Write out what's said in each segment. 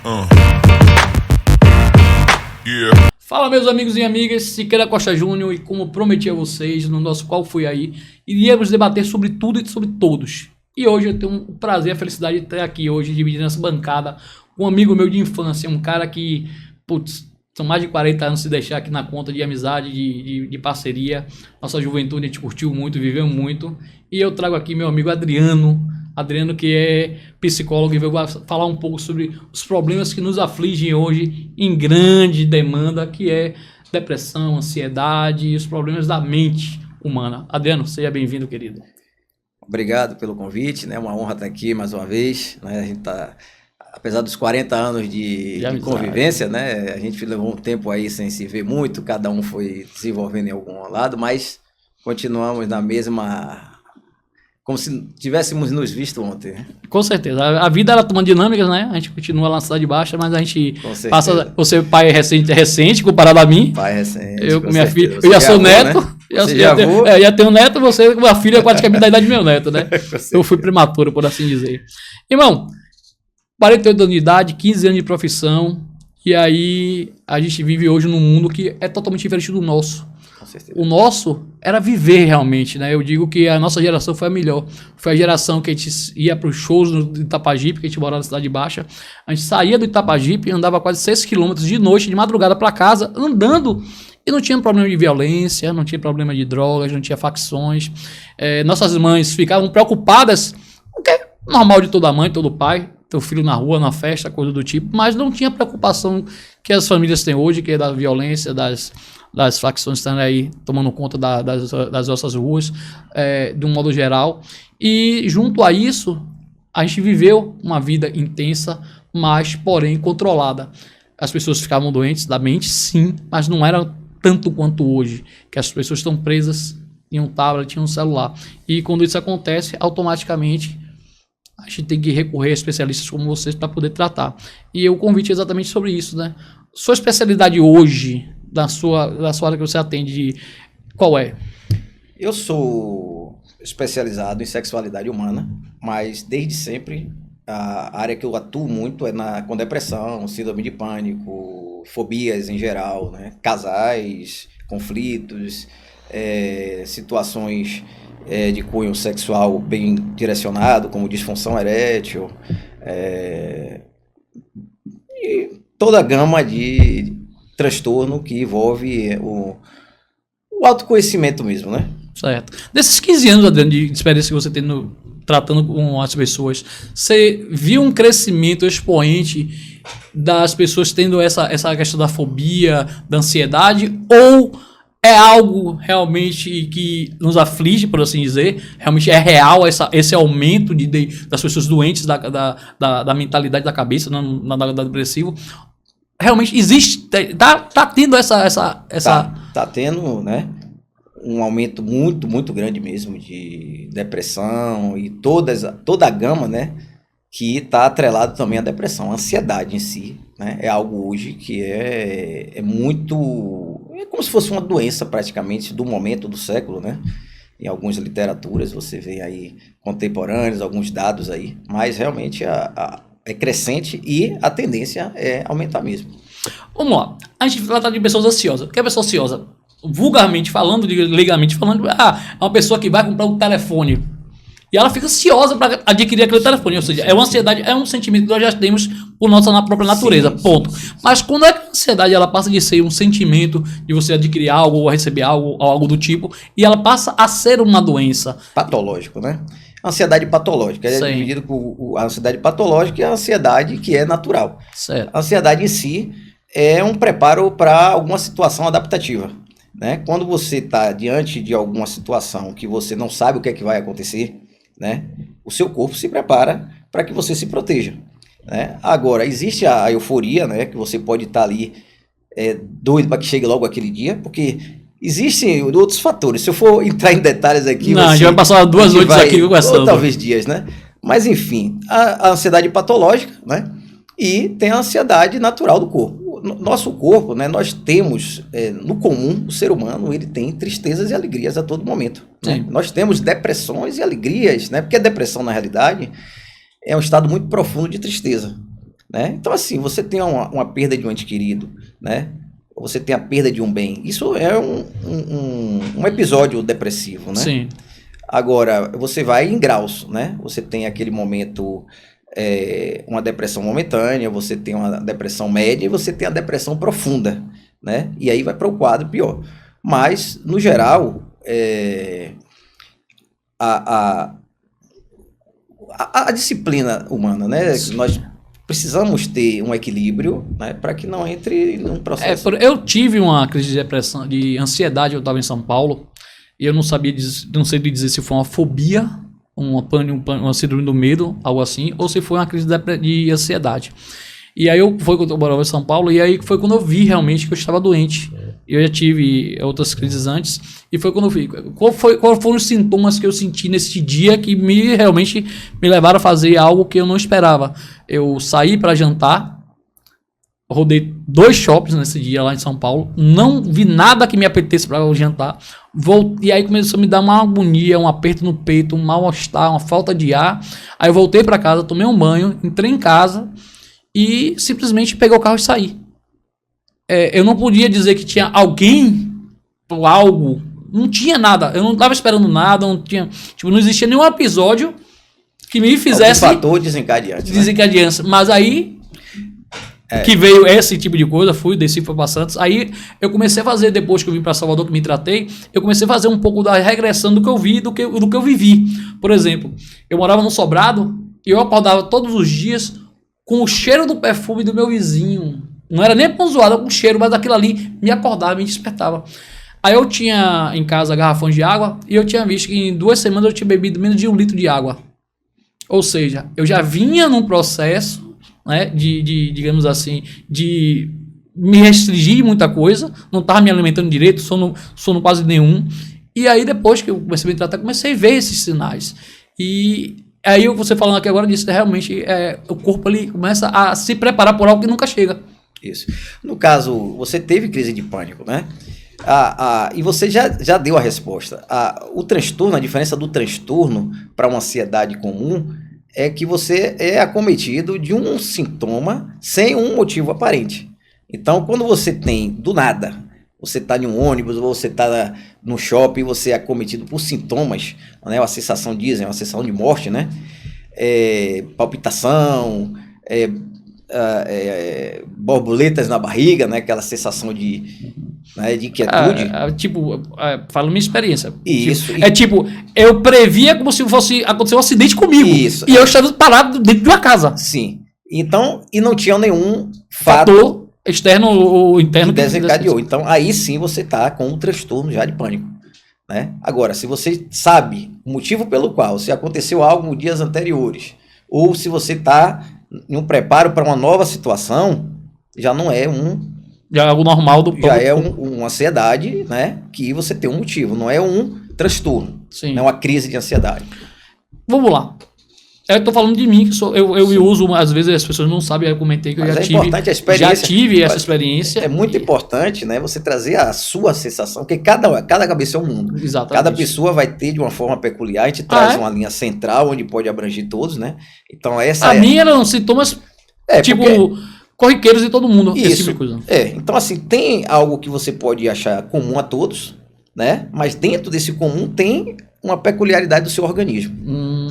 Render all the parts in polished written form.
Yeah. Fala, meus amigos e amigas, Siqueira Costa Júnior, e como prometi a vocês no nosso Qual Foi Aí, iríamos debater sobre tudo e sobre todos. E hoje eu tenho o prazer e a felicidade de estar aqui hoje, dividindo essa bancada, com um amigo meu de infância, um cara que, putz, são mais de 40 anos se deixar aqui na conta de amizade, de parceria. Nossa juventude a gente curtiu muito, viveu muito. E eu trago aqui meu amigo Adriano, que é psicólogo e veio falar um pouco sobre os problemas que nos afligem hoje em grande demanda, que é depressão, ansiedade e os problemas da mente humana. Adriano, seja bem-vindo, querido. Obrigado pelo convite, né? Uma honra estar aqui mais uma vez, né? A gente tá, apesar dos 40 anos de convivência, né? A gente levou um tempo aí sem se ver muito, cada um foi desenvolvendo em algum lado, mas continuamos na mesma, como se tivéssemos nos visto ontem, né? Com certeza. A vida ela toma dinâmicas, né? A gente continua lá na Cidade Baixa, mas a gente passa. Você pai recente comparado a mim. Pai recente. Eu com minha filha. Eu já sou neto. Né? Já tenho neto, você com uma filha praticamente da idade do meu neto, né? Eu fui prematuro, por assim dizer. Irmão, 48 anos de idade, 15 anos de profissão. E aí a gente vive hoje num mundo que é totalmente diferente do nosso. O nosso era viver realmente, né? Eu digo que a nossa geração foi a melhor. Foi a geração que a gente ia para os shows do Itapajipe, que a gente morava na Cidade Baixa. A gente saía do Itapajipe e andava quase 6 quilômetros de noite, de madrugada para casa, andando. E não tinha problema de violência, não tinha problema de drogas, não tinha facções. Nossas mães ficavam preocupadas, o que é normal de toda mãe, todo pai, ter o filho na rua, na festa, coisa do tipo. Mas não tinha preocupação que as famílias têm hoje, que é da violência, das facções estão aí tomando conta das nossas ruas, de um modo geral. E junto a isso, a gente viveu uma vida intensa, mas porém controlada. As pessoas ficavam doentes da mente, sim, mas não era tanto quanto hoje, que as pessoas estão presas em um tablet, em um celular. E quando isso acontece, automaticamente a gente tem que recorrer a especialistas como vocês para poder tratar. E o convite é exatamente sobre isso, né? Sua especialidade hoje, da sua área que você atende, qual é? Eu sou especializado em sexualidade humana, mas desde sempre a área que eu atuo muito é com depressão, síndrome de pânico, fobias em geral, né? Casais, conflitos, situações de cunho sexual bem direcionado, como disfunção erétil, e toda a gama de transtorno que envolve o autoconhecimento mesmo, né? Certo. Desses 15 anos, Adriano, de experiência que você tem tratando com as pessoas, você viu um crescimento expoente das pessoas tendo essa questão da fobia, da ansiedade, ou é algo realmente que nos aflige, por assim dizer? Realmente é real esse aumento das pessoas doentes da mentalidade da cabeça, da depressivo? Realmente existe, tá tendo essa... Tá tendo, né, um aumento muito, muito grande mesmo de depressão e toda a gama, né, que está atrelado também à depressão. A ansiedade em si, né, é algo hoje que é muito... É como se fosse uma doença praticamente do momento, do século, né? Em algumas literaturas você vê aí contemporâneos, alguns dados aí, mas realmente é crescente e a tendência é aumentar mesmo. Vamos lá. A gente trata de pessoas ansiosas. O que é pessoa ansiosa? Vulgarmente falando, legalmente falando, é uma pessoa que vai comprar um telefone e ela fica ansiosa para adquirir aquele telefone. Ou seja, é uma ansiedade, é um sentimento que nós já temos por nossa própria natureza. Sim, ponto. Sim. Mas quando a ansiedade ela passa de ser um sentimento de você adquirir algo ou receber algo do tipo, e ela passa a ser uma doença. Patológico, né? Ansiedade patológica. É dividido com a ansiedade patológica e a ansiedade que é natural. Certo. A ansiedade em si é um preparo para alguma situação adaptativa, né? Quando você está diante de alguma situação que você não sabe o que é que vai acontecer, né? O seu corpo se prepara para que você se proteja, né? Agora, existe a euforia, né? Que você pode estar ali doido para que chegue logo aquele dia, porque existem outros fatores. Se eu for entrar em detalhes aqui... Não, a gente vai passar 2 noites aqui conversando. Ou talvez dias, né? Mas, enfim, a ansiedade patológica, né? E tem a ansiedade natural do corpo. Nosso corpo, né, nós temos, no comum, o ser humano, ele tem tristezas e alegrias a todo momento. Né? Nós temos depressões e alegrias, né? Porque a depressão, na realidade, é um estado muito profundo de tristeza. né? Então, assim, você tem uma perda de um ente querido, né? Você tem a perda de um bem. Isso é um episódio depressivo, né? Sim. Agora, você vai em graus, né? Você tem aquele momento, uma depressão momentânea, você tem uma depressão média e você tem a depressão profunda, né? E aí vai para o quadro pior. Mas, no geral, a disciplina humana, né? Nós precisamos ter um equilíbrio, né, para que não entre num processo. Eu tive uma crise de depressão, de ansiedade, eu estava em São Paulo, e eu não sei dizer se foi uma fobia, uma síndrome do medo, algo assim, ou se foi uma crise de ansiedade. E aí foi quando eu morava em São Paulo, e aí foi quando eu vi realmente que eu estava doente. Eu já tive outras crises antes, e foi quando eu vi. Qual foram os sintomas que eu senti nesse dia que realmente me levaram a fazer algo que eu não esperava? Eu saí para jantar, rodei 2 shoppings nesse dia lá em São Paulo, não vi nada que me apetecesse para o jantar, e aí começou a me dar uma agonia, um aperto no peito, um mal-estar, uma falta de ar. Aí eu voltei para casa, tomei um banho, entrei em casa e simplesmente peguei o carro e saí. Eu não podia dizer que tinha alguém ou algo, não tinha nada, eu não estava esperando nada, não existia nenhum episódio que me fizesse... Algum fator desencadeante. Né? Mas aí que veio esse tipo de coisa, desci para Santos, aí eu comecei a fazer, depois que eu vim para Salvador, que me tratei, eu comecei a fazer um pouco da regressão do que eu vi, do que eu vivi. Por exemplo, eu morava no Sobrado e eu acordava todos os dias com o cheiro do perfume do meu vizinho. Não era nem ponzoado com cheiro, mas aquilo ali me acordava, me despertava. Aí eu tinha em casa garrafões de água e eu tinha visto que em 2 semanas eu tinha bebido menos de 1 litro de água. Ou seja, eu já vinha num processo, né, digamos assim, de me restringir muita coisa, não estava me alimentando direito, sono quase nenhum. E aí depois que eu comecei a me tratar, comecei a ver esses sinais. E aí você falando aqui agora disso, realmente o corpo ali começa a se preparar por algo que nunca chega. Isso. No caso, você teve crise de pânico, né? E você já deu a resposta. O transtorno, a diferença do transtorno para uma ansiedade comum é que você é acometido de um sintoma sem um motivo aparente. Então, quando você tem, do nada, você está em um ônibus ou você está no shopping, você é acometido por sintomas, né? Uma sensação, dizem, uma sensação de morte, né? Palpitação, borboletas na barriga, né? Aquela sensação de inquietude. Falo minha experiência. Isso. Eu previa como se fosse acontecer um acidente comigo. Isso. E eu estava parado dentro de uma casa. Sim. Então, e não tinha nenhum fator externo ou interno que desencadeou. Então, aí sim você está com um transtorno já de pânico, né? Agora, se você sabe o motivo pelo qual, se aconteceu algo nos dias anteriores, ou se você está em um preparo para uma nova situação, já não é já é algo normal já é uma ansiedade, né? Que você tem um motivo, não é um transtorno. Sim. Não é uma crise de ansiedade. Vamos lá. Eu estou falando de mim, que eu uso, às vezes as pessoas não sabem, eu comentei que eu já tive essa experiência. É muito importante, né? Você trazer a sua sensação, porque cada cabeça é um mundo. Exatamente. Cada pessoa vai ter de uma forma peculiar, a gente traz uma linha central onde pode abranger todos, né? Então a minha eram sintomas corriqueiros de todo mundo. Isso, esse tipo de coisa. Então assim, tem algo que você pode achar comum a todos, né? Mas dentro desse comum tem uma peculiaridade do seu organismo,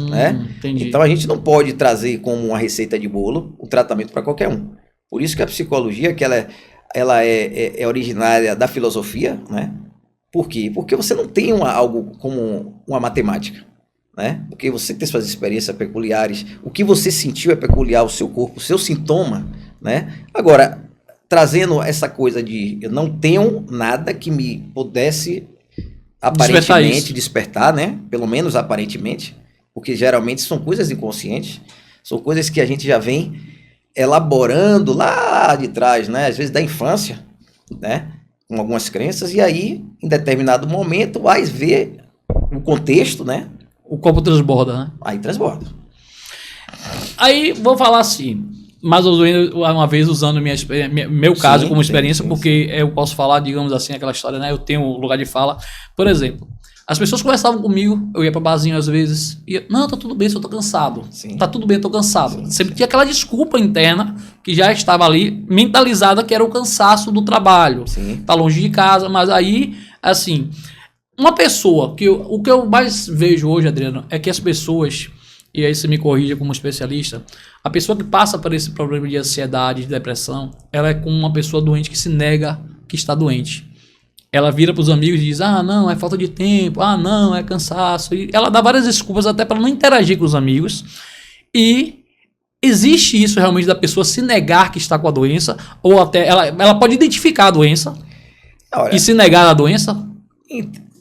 né? Entendi. Então a gente não pode trazer como uma receita de bolo o tratamento para qualquer um. Por isso que a psicologia, que ela é originária da filosofia, né? Por quê? Porque você não tem algo como uma matemática, né? Porque você tem suas experiências peculiares, o que você sentiu é peculiar, o seu corpo, o seu sintoma, né? Agora, trazendo essa coisa de eu não tenho nada que me pudesse aparentemente despertar, né? Pelo menos aparentemente, porque geralmente são coisas inconscientes, são coisas que a gente já vem elaborando lá de trás, né? Às vezes da infância, né? Com algumas crenças, e aí, em determinado momento, vai ver o contexto, né? O copo transborda, né? Aí transborda. Aí, vou falar assim, mas uma vez usando meu caso como experiência, porque eu posso falar, digamos assim, aquela história, né? Eu tenho lugar de fala. Por exemplo, As pessoas conversavam comigo, eu ia pra barzinho às vezes, e não, tá tudo bem, só tô cansado. Sim. Tá tudo bem, tô cansado. Sim, Sempre tinha aquela desculpa interna que já estava ali, mentalizada, que era o cansaço do trabalho. Sim. Tá longe de casa, mas aí, assim, uma pessoa, o que eu mais vejo hoje, Adriano, é que as pessoas, e aí você me corrija como especialista, a pessoa que passa por esse problema de ansiedade, de depressão, ela é como uma pessoa doente que se nega que está doente. Ela vira para os amigos e diz, ah, não, é falta de tempo, ah, não, é cansaço. E ela dá várias desculpas até para não interagir com os amigos. E existe isso realmente da pessoa se negar que está com a doença, ou até ela pode identificar a doença e se negar a doença?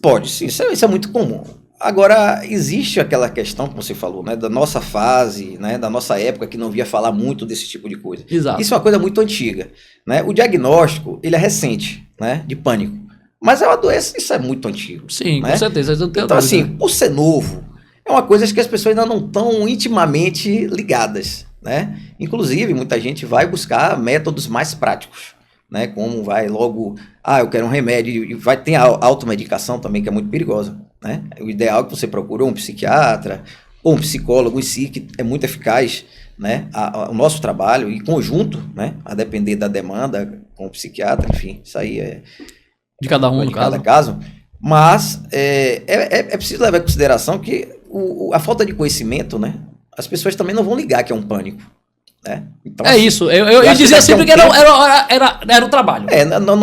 Pode, sim, isso é muito comum. Agora, existe aquela questão, como você falou, né, da nossa fase, né, da nossa época, que não via falar muito desse tipo de coisa. Exato. Isso é uma coisa muito antiga. Né? O diagnóstico, ele é recente, né, de pânico. Mas é uma doença, isso é muito antigo. Sim, né? com certeza. Então, assim, por ser novo, é uma coisa que as pessoas ainda não estão intimamente ligadas. Né? Inclusive, muita gente vai buscar métodos mais práticos. Né? Como vai logo, eu quero um remédio, e tem a automedicação também, que é muito perigosa. Né? O ideal é que você procure um psiquiatra ou um psicólogo em si, que é muito eficaz. Né? O nosso trabalho, em conjunto, né? A depender da demanda, com o psiquiatra, enfim, isso aí é... De cada um, de cada caso. Mas é preciso levar em consideração que a falta de conhecimento, né? As pessoas também não vão ligar que é um pânico. Né? Então, isso. Eu dizia sempre que era o trabalho.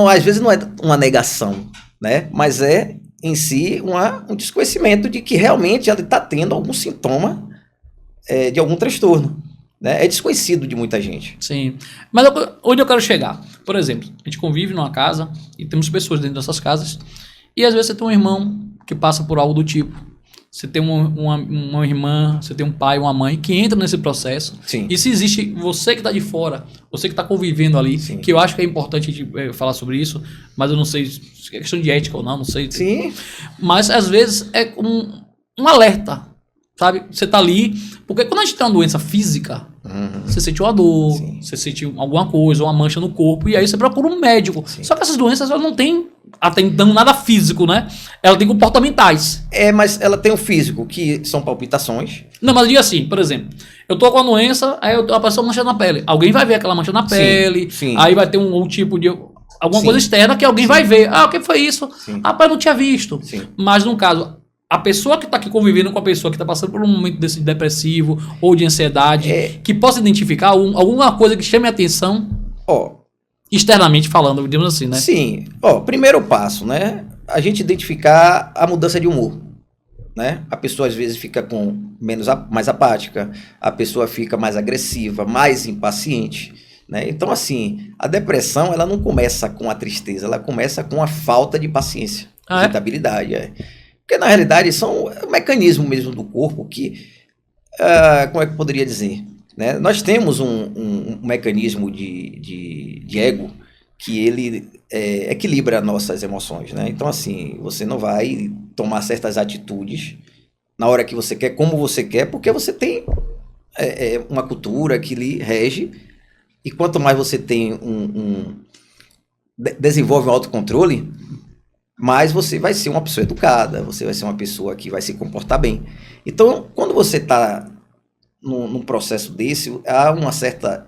Às vezes não é uma negação, né? Mas é em si um desconhecimento de que realmente ela está tendo algum sintoma de algum transtorno. Né? É desconhecido de muita gente. Sim. Mas onde eu quero chegar? Por exemplo, a gente convive numa casa e temos pessoas dentro dessas casas e às vezes você tem um irmão que passa por algo do tipo. Você tem uma irmã, você tem um pai, uma mãe que entra nesse processo. Sim. E se existe você que está de fora, você que está convivendo ali, Sim. que eu acho que é importante a gente falar sobre isso, mas eu não sei se é questão de ética ou não sei. Sim. Mas às vezes é um alerta. Sabe? Você tá ali, porque quando a gente tem uma doença física, você sente uma dor, Sim. você sente alguma coisa, uma mancha no corpo, e aí você procura um médico. Sim. Só que essas doenças elas não têm até então nada físico, né? Ela tem comportamentais. Mas ela tem o físico, que são palpitações. Não, mas diga assim, por exemplo, eu tô com a doença, aí apareceu uma mancha na pele. Alguém vai ver aquela mancha na pele, sim. Aí vai ter um tipo de... alguma sim. coisa externa que alguém vai ver. O que foi isso? Sim. Rapaz, não tinha visto. Sim. Mas no caso... A pessoa que está aqui convivendo com a pessoa que está passando por um momento desse depressivo ou de ansiedade, que possa identificar alguma coisa que chame a atenção, externamente falando, digamos assim, né? Sim. Primeiro passo, né? A gente identificar a mudança de humor. Né? A pessoa às vezes fica mais apática, a pessoa fica mais agressiva, mais impaciente. Né? Então, assim, a depressão ela não começa com a tristeza, ela começa com a falta de paciência, irritabilidade. Porque, na realidade, são um mecanismo mesmo do corpo que, como é que eu poderia dizer? Né? Nós temos um mecanismo de ego que ele equilibra nossas emoções. Né? Então, assim, você não vai tomar certas atitudes na hora que você quer, como você quer, porque você tem uma cultura que lhe rege, e quanto mais você tem desenvolve um autocontrole, mas você vai ser uma pessoa educada, você vai ser uma pessoa que vai se comportar bem. Então, quando você está num processo desse, há uma certa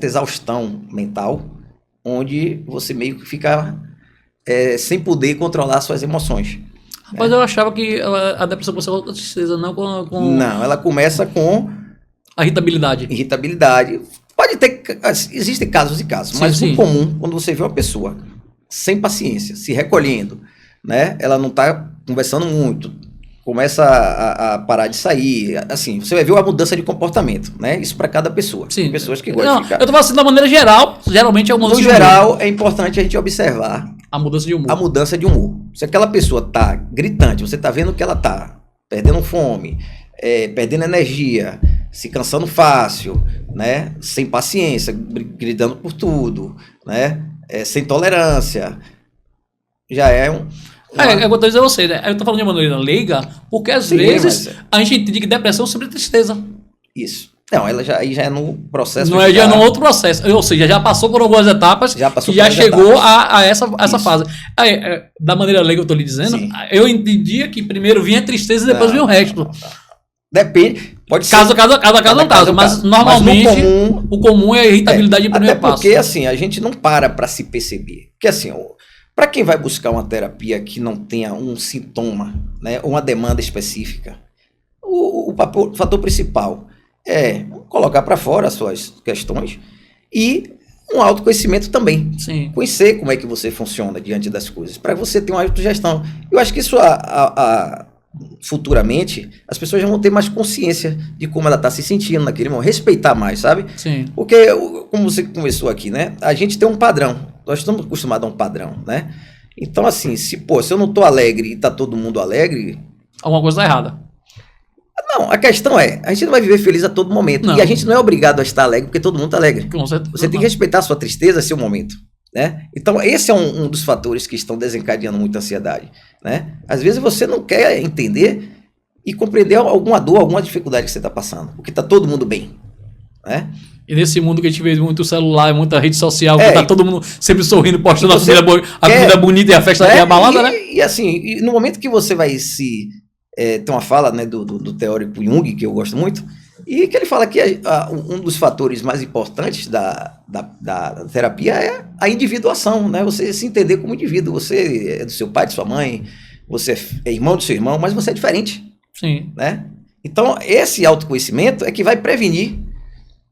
exaustão mental, onde você meio que fica sem poder controlar suas emoções. Mas eu achava que a depressão começa com a tristeza, não com... Não, ela começa com... a irritabilidade. Irritabilidade. Pode ter... Existem casos e casos, mas o comum, quando você vê uma pessoa sem paciência, se recolhendo, né? Ela não está conversando muito, começa a parar de sair, assim, você vai ver uma mudança de comportamento, né? Isso para cada pessoa. Sim. Tem pessoas que gostam de ficar... Eu tô falando assim, da maneira geral, geralmente é uma mudança de humor. No geral, é importante a gente observar a mudança de humor. A mudança de humor. Se aquela pessoa tá gritante, você tá vendo que ela tá perdendo fome, perdendo energia, se cansando fácil, né? Sem paciência, gritando por tudo, né? Sem tolerância, já é um... É o que eu tô dizendo a você, né? Eu tô falando de maneira leiga, porque às vezes a gente entende que depressão é sempre tristeza. Isso. Não, ela aí já é no processo. Não é já no outro processo. Ou seja, já passou por algumas etapas e já chegou a essa fase. Da maneira leiga que eu estou lhe dizendo, sim, eu entendia que primeiro vinha a tristeza e depois vinha o resto. Depende. Pode ser. Cada caso é um caso, mas normalmente o comum é a irritabilidade em primeiro passo. Porque assim, a gente não para se perceber. Porque assim, para quem vai buscar uma terapia que não tenha um sintoma, né, uma demanda específica, o fator principal é colocar para fora as suas questões e um autoconhecimento também. Sim. Conhecer como é que você funciona diante das coisas, para você ter uma autogestão. Eu acho que isso futuramente as pessoas já vão ter mais consciência de como ela está se sentindo naquele momento, respeitar mais, sabe? Sim. Porque, como você começou aqui, né? A gente tem um padrão, nós estamos acostumados a um padrão, né? Então, assim, se eu não estou alegre e está todo mundo alegre... Alguma coisa está errada. Não, a questão é, a gente não vai viver feliz a todo momento. Não. E a gente não é obrigado a estar alegre porque todo mundo está alegre. Com certeza. Você tem que respeitar a sua tristeza, seu momento, né? Então, esse é um dos fatores que estão desencadeando muita ansiedade, né? Às vezes você não quer entender e compreender alguma dor, alguma dificuldade que você está passando, porque está todo mundo bem, né? E nesse mundo que a gente vê muito celular, muita rede social, que tá todo mundo sempre sorrindo, postando a comida bonita e a festa e a balada, né? E assim, no momento que você vai se... tem uma fala, né, do teórico Jung, que eu gosto muito, e que ele fala que um dos fatores mais importantes da terapia é a individuação, né? Você se entender como indivíduo. Você é do seu pai, de sua mãe, você é irmão do seu irmão, mas você é diferente. Sim. Né? Então, esse autoconhecimento é que vai prevenir,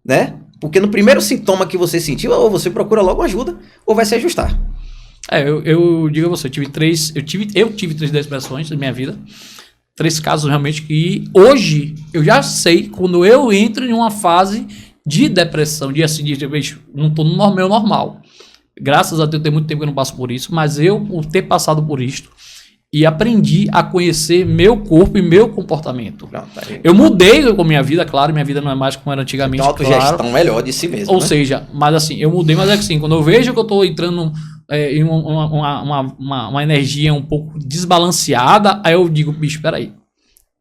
né? Porque no primeiro sintoma que você sentiu, ou você procura logo ajuda, ou vai se ajustar. Eu digo a você, eu tive 3 depressões na minha vida. 3 casos realmente que hoje eu já sei, quando eu entro em uma fase de depressão, de assim, não estou no meu normal. Graças a Deus tem muito tempo que eu não passo por isso, mas eu, por ter passado por isto, e aprendi a conhecer meu corpo e meu comportamento. Eu mudei com a minha vida, claro, minha vida não é mais como era antigamente. Então, autogestão melhor de si mesmo. Ou seja, mas assim, eu mudei, mas é que assim, quando eu vejo que eu estou entrando em uma energia um pouco desbalanceada, aí eu digo, bicho, espera aí,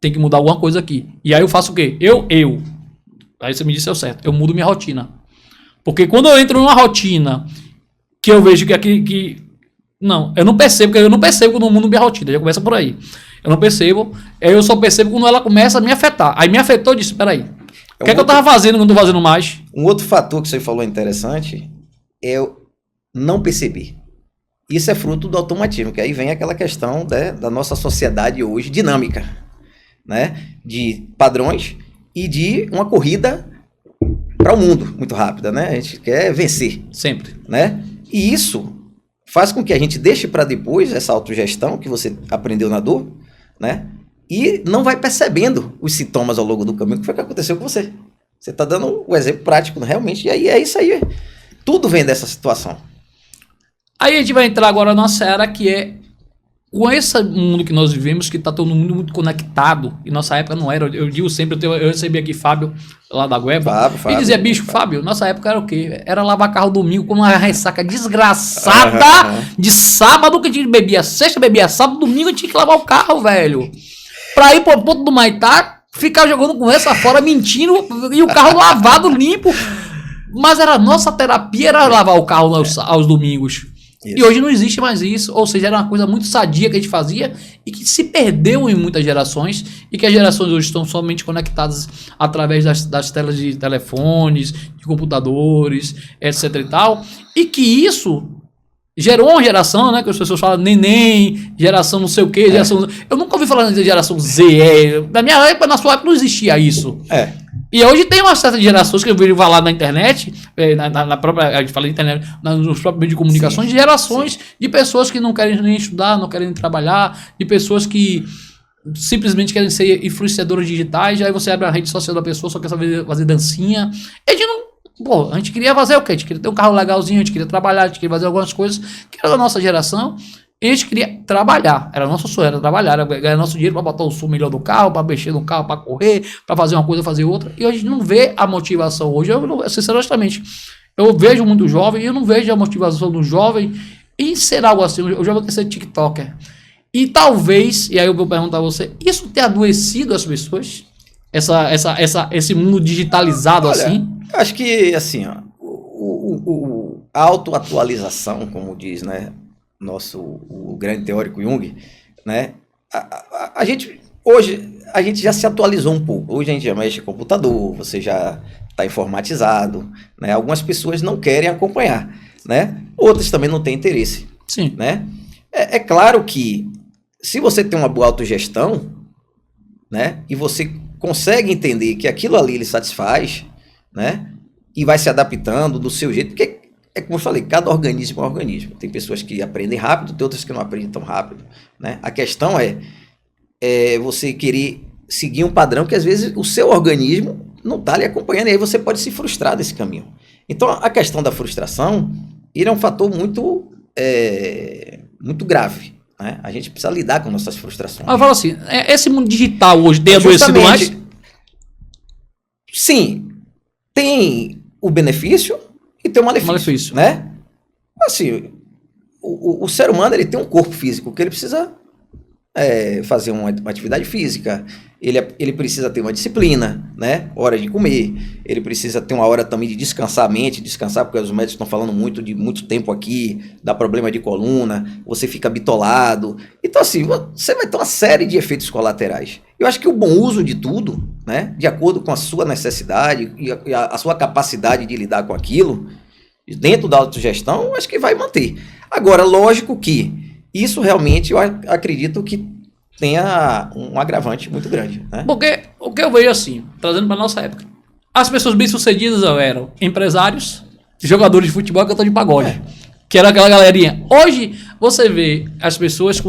tem que mudar alguma coisa aqui. E aí eu faço o quê? Aí você me disse, é o certo, eu mudo minha rotina. Porque quando eu entro numa rotina que eu vejo não, eu não percebo quando eu mudo minha rotina, já começa por aí. Eu não percebo, eu só percebo quando ela começa a me afetar. Aí me afetou e disse, espera aí, o que é que eu tava fazendo que eu não tô fazendo mais? Um outro fator que você falou interessante é eu não perceber. Isso é fruto do automatismo, que aí vem aquela questão da nossa sociedade hoje dinâmica, né? De padrões e de uma corrida para o mundo muito rápida, né? A gente quer vencer. Sempre. Né? E isso faz com que a gente deixe para depois essa autogestão que você aprendeu na dor, né? E não vai percebendo os sintomas ao longo do caminho. O que foi que aconteceu com você? Você está dando um exemplo prático, realmente. E aí é isso aí. Tudo vem dessa situação. Aí a gente vai entrar agora na nossa era, que é com esse mundo que nós vivemos, que está todo mundo muito conectado, e nossa época não era. Eu digo sempre, eu recebi aqui Fábio, lá da Gueva, e dizia, bicho, Fábio, nossa época era o quê? Era lavar carro domingo com uma ressaca desgraçada de sábado, que a gente bebia sexta, bebia sábado, domingo a gente tinha que lavar o carro, velho. Pra ir pro ponto do Maitá, ficar jogando conversa fora, mentindo, e o carro lavado, limpo. Mas a nossa terapia era lavar o carro aos domingos. Isso. E hoje não existe mais isso, ou seja, era uma coisa muito sadia que a gente fazia e que se perdeu em muitas gerações, e que as gerações hoje estão somente conectadas através das telas de telefones, de computadores, etc e tal, e que isso gerou uma geração, né, que as pessoas falam neném, geração não sei o que, geração... Eu nunca ouvi falar de geração Z, na minha época, na sua época não existia isso. E hoje tem uma certa gerações que eu vejo falar na internet, na própria, a gente fala de internet, nos próprios meios de comunicação, de gerações de pessoas que não querem nem estudar, não querem trabalhar, de pessoas que simplesmente querem ser influenciadoras digitais, aí você abre a rede social da pessoa, só quer saber fazer dancinha. A gente queria fazer o quê? A gente queria ter um carro legalzinho, a gente queria trabalhar, a gente queria fazer algumas coisas que era da nossa geração. E a gente queria trabalhar, era nosso sonho, era trabalhar, era ganhar nosso dinheiro para botar o som melhor do carro, para mexer no carro, para correr, para fazer uma coisa, fazer outra. E a gente não vê a motivação hoje. Sinceramente, eu vejo muito jovem e eu não vejo a motivação do jovem em ser algo assim. O jovem quer ser TikToker. E talvez, e aí eu vou perguntar a você, isso ter adoecido as pessoas? esse mundo digitalizado? Olha, assim? Acho que, assim, ó, a autoatualização, como diz, né, o grande teórico Jung, né, a gente, hoje, a gente já se atualizou um pouco. Hoje a gente já mexe com computador, você já está informatizado, né, algumas pessoas não querem acompanhar, né, outras também não têm interesse. Sim. Né. É claro que, se você tem uma boa autogestão, né, e você consegue entender que aquilo ali lhe satisfaz, né, e vai se adaptando do seu jeito, porque é como eu falei, cada organismo é um organismo. Tem pessoas que aprendem rápido, tem outras que não aprendem tão rápido, né? A questão é você querer seguir um padrão que às vezes o seu organismo não está lhe acompanhando, e aí você pode se frustrar desse caminho. Então a questão da frustração, ele é um fator muito grave, né? A gente precisa lidar com nossas frustrações. Mas eu falo assim, esse mundo digital hoje tem adoecido mais? Sim, tem o benefício e tem o malefício, né? Assim, o ser humano, ele tem um corpo físico que ele precisa fazer uma atividade física, ele precisa ter uma disciplina, né? Hora de comer, ele precisa ter uma hora também de descansar a mente, porque os médicos estão falando muito tempo aqui, dá problema de coluna, você fica bitolado. Então, assim, você vai ter uma série de efeitos colaterais. Eu acho que o bom uso de tudo, né, de acordo com a sua necessidade e a sua capacidade de lidar com aquilo, dentro da autogestão, eu acho que vai manter. Agora, lógico que isso realmente eu acredito que tenha um agravante muito grande, né? Porque o que eu vejo assim, trazendo para nossa época, as pessoas bem-sucedidas eram empresários, jogadores de futebol, cantor de pagode, que era aquela galerinha. Hoje, você vê as pessoas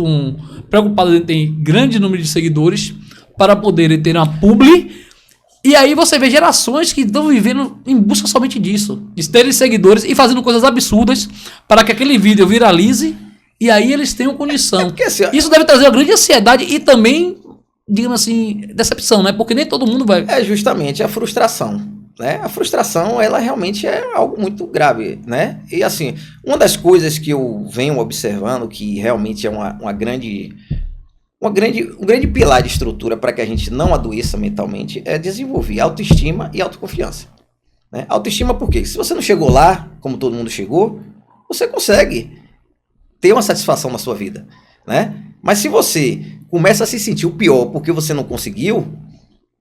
preocupadas em ter grande número de seguidores para poderem ter uma publi, e aí você vê gerações que estão vivendo em busca somente disso, de terem seguidores e fazendo coisas absurdas para que aquele vídeo viralize. E aí eles tenham condição. Assim, isso deve trazer uma grande ansiedade e também, digamos assim, decepção, né? Porque nem todo mundo vai... É justamente a frustração, né? A frustração, ela realmente é algo muito grave, né? E assim, uma das coisas que eu venho observando, que realmente é um grande pilar de estrutura para que a gente não adoeça mentalmente, é desenvolver autoestima e autoconfiança, né? Autoestima por quê? Se você não chegou lá, como todo mundo chegou, você consegue ter uma satisfação na sua vida, né? Mas se você começa a se sentir o pior porque você não conseguiu,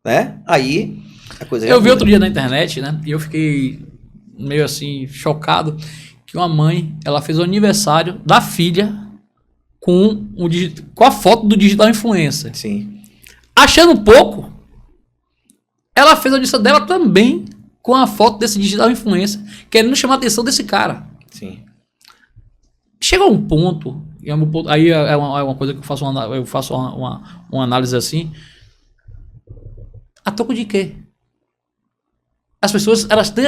né? Aí a coisa eu vi outro dia na internet, né? E eu fiquei meio assim chocado que uma mãe, ela fez o aniversário da filha com a foto do digital influencer. Sim. Achando pouco, ela fez a aniversário dela também com a foto desse digital influencer, querendo chamar a atenção desse cara. Sim. Chega um ponto, aí é uma coisa que eu faço uma análise assim, a troco de quê? As pessoas, elas têm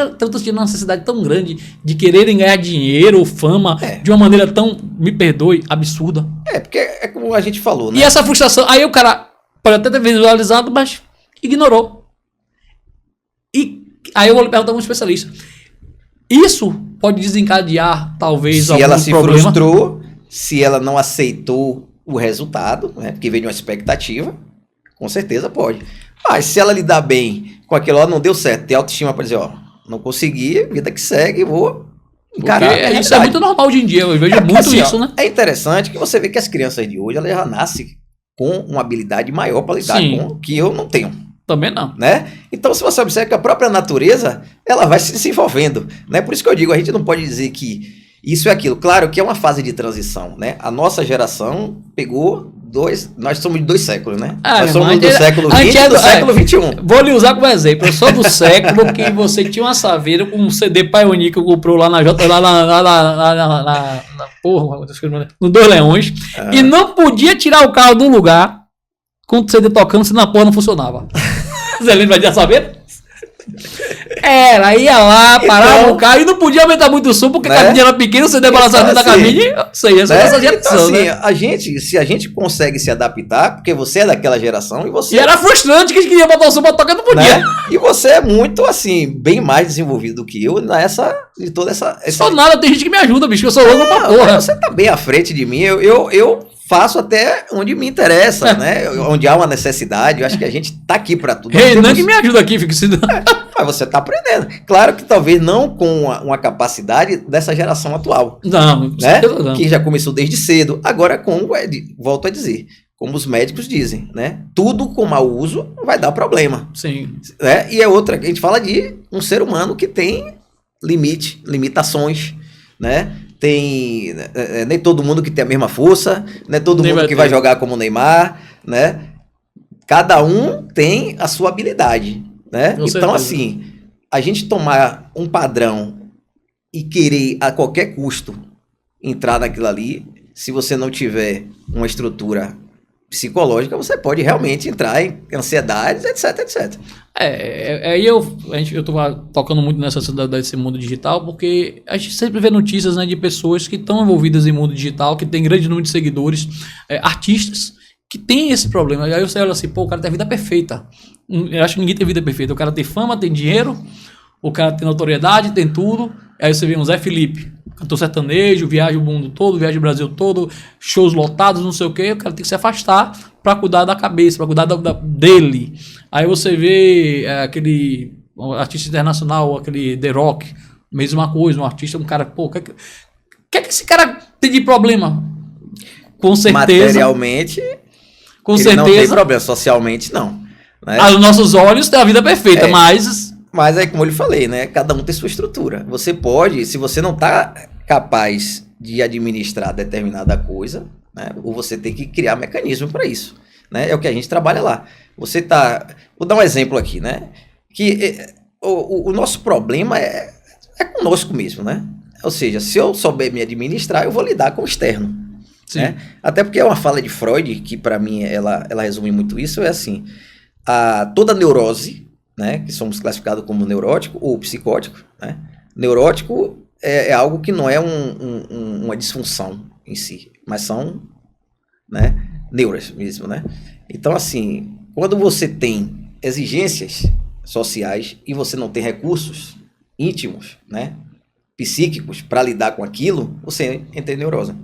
uma necessidade tão grande de quererem ganhar dinheiro ou fama de uma maneira tão, me perdoe, absurda. Porque é como a gente falou, né? E essa frustração, aí o cara pode até ter visualizado, mas ignorou. E aí eu vou lhe perguntar a um especialista. Isso pode desencadear, talvez, algum problema? Se ela se frustrou, se ela não aceitou o resultado, né? Porque veio de uma expectativa, com certeza pode. Mas se ela lidar bem com aquilo, não deu certo, ter autoestima para dizer, não consegui, vida que segue, vou encarar. Isso é muito normal hoje em dia, eu vejo muito assim, isso, né? É interessante que você vê que as crianças de hoje, elas já nascem com uma habilidade maior para lidar com que eu não tenho. Também não. Né? Então, se você observa que a própria natureza, ela vai se desenvolvendo, né? Por isso que eu digo, a gente não pode dizer que isso é aquilo. Claro que é uma fase de transição, né? A nossa geração pegou nós somos de 2 séculos, né? Nós somos do século XX e do século XXI. Vou lhe usar como exemplo. Eu sou do século que você tinha uma Saveiro com um CD Pioneer que eu comprou lá na J, no Dois Leões, e não podia tirar o carro do lugar com o CD tocando, se na porra não funcionava. Você lembra de saber? Ia lá, parava o carro e não podia aumentar muito o som porque a cabine era pequena, o CD balançava dentro da cabine, isso aí é só essa geração, então, assim, se a gente consegue se adaptar, porque você é daquela geração e você... E era frustrante que a gente queria botar o som pra tocar e não podia. Né? E você é muito, assim, bem mais desenvolvido do que eu de toda essa... Só nada, tem gente que me ajuda, bicho, eu sou louco pra porra. Você tá bem à frente de mim, eu faço até onde me interessa, né? Onde há uma necessidade. Eu acho que a gente tá aqui para tudo. Renan que me ajuda aqui, fica se... Mas você tá aprendendo. Claro que talvez não com uma capacidade dessa geração atual. Não, né? Não. Que já começou desde cedo. Agora, volto a dizer, como os médicos dizem, né? Tudo com mau uso vai dar problema. Sim. Né? E é outra, a gente fala de um ser humano que tem limitações, né? Tem nem todo mundo que tem a mesma força, não é todo mundo que vai jogar como o Neymar, né? Cada um tem a sua habilidade, né? Então, assim, a gente tomar um padrão e querer a qualquer custo entrar naquilo ali, se você não tiver uma estrutura psicológica, você pode realmente entrar em ansiedades, etc, etc. Aí eu tô tocando muito nessa desse mundo digital, porque a gente sempre vê notícias, né, de pessoas que estão envolvidas em mundo digital, que tem grande número de seguidores, artistas, que tem esse problema. Aí você olha assim, pô, o cara tem a vida perfeita. Eu acho que ninguém tem vida perfeita. O cara tem fama, tem dinheiro, o cara tem notoriedade, tem tudo. Aí você vê um Zé Felipe, cantor sertanejo, viaja o mundo todo, viaja o Brasil todo, shows lotados, não sei o quê. O cara tem que se afastar para cuidar da cabeça, para cuidar dele. Aí você vê aquele artista internacional, aquele The Rock, mesma coisa, um artista, um cara, pô, o que esse cara tem de problema? Com certeza. Materialmente, com certeza. Não tem problema, socialmente não. Né? Aos nossos olhos tem a vida perfeita, Mas aí, como eu lhe falei, né? Cada um tem sua estrutura. Você pode, se você não está capaz de administrar determinada coisa, né? Ou você tem que criar mecanismo para isso. Né? É o que a gente trabalha lá. Você tá. Vou dar um exemplo aqui, né? Que o nosso problema é conosco mesmo, né? Ou seja, se eu souber me administrar, eu vou lidar com o externo. Né? Até porque é uma fala de Freud, que para mim ela resume muito isso, é assim: toda neurose, né, que somos classificados como neurótico ou psicótico, né? Neurótico é algo que não é uma disfunção em si, mas são, né, neuras mesmo, né? Então, assim, quando você tem exigências sociais e você não tem recursos íntimos, né, psíquicos para lidar com aquilo, você entra em neurose.